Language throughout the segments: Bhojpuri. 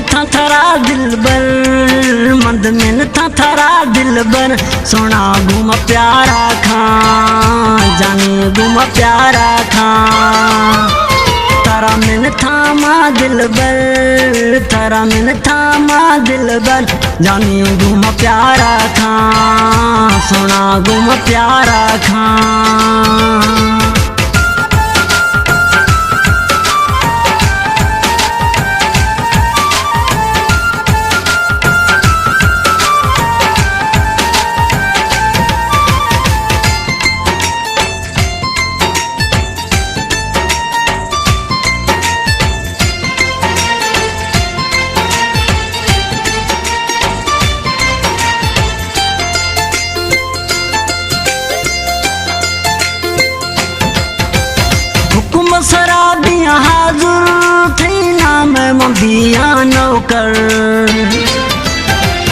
था थरा दिलबर, मंद में था थरा दिलबर। सोना घूम प्यारा खां जाने घूम प्यारा खां। तारा में था माँ दिलबर, तारा में था माँ दिलबर। जाने घूम प्यारा खां सोना घूम प्यारा खां। शराबियाँ हाजुर थी नाम मबिया नौकर।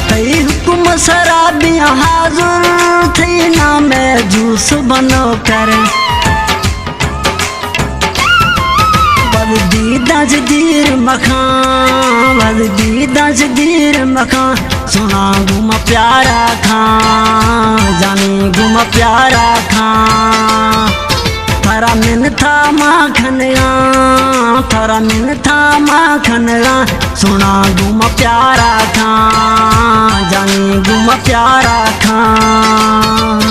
थी हुक्म शराबियाँ हाजुर थी नाम जूस बनो कर। वर्दी दजदीर मखान, वर्दी दजदीर मखान। सोना घूम प्यारा खां जाने घूम प्यारा खां। थारा मिन था माखनया, थारा मिन था माखनया। सोना घूम प्यारा खां जाने घूम प्यारा खां।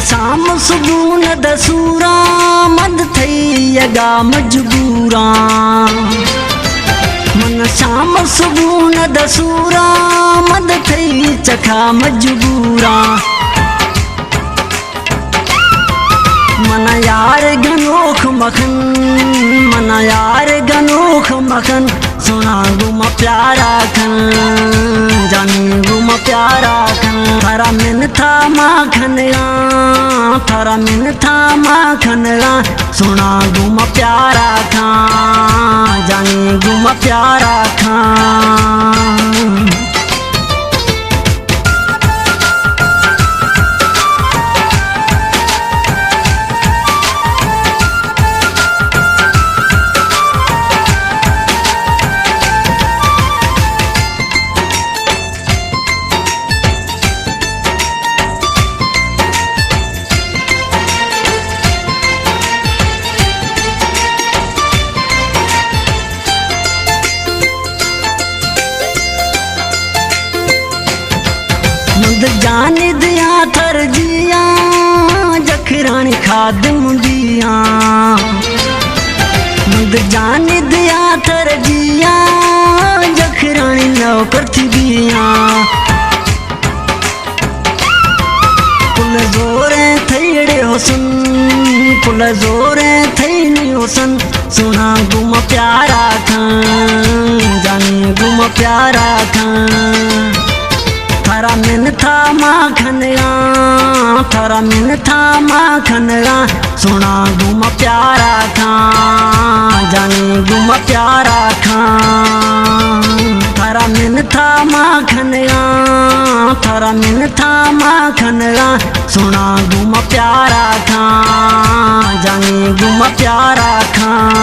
शाम सुगून दसूरा मद थई यगा मजबूरा। मन शाम सुगून दसूरा मद थई चखा मजबूरा। मन यार गनोख मखन, मन यार गनोख मखन। सोना घूम प्यारा खन जाने घूम प्यारा खन। थारा मिन था माखनया, थारा मिन था माखनया। सोना घूम प्यारा खां जाने घूम प्यारा खां। जान दिया थर जिया जखरानी खादम दिया। मुद जान दिया थर जिया जखरानी नौकर थी दिया। पुल जोरे थईड़े हुसन, पुल जोरे थई हुसन। सोना घूम प्यारा खां जाने घूम प्यारा खां। थारा मिन था माखनया, थारा मिन था माखनया। सोना घूम प्यारा खां जाने घूम प्यारा खां। थारा मिन था माखनया, थारा मिन था माखनया। सोना घूम प्यारा खां जाने घूम प्यारा खां।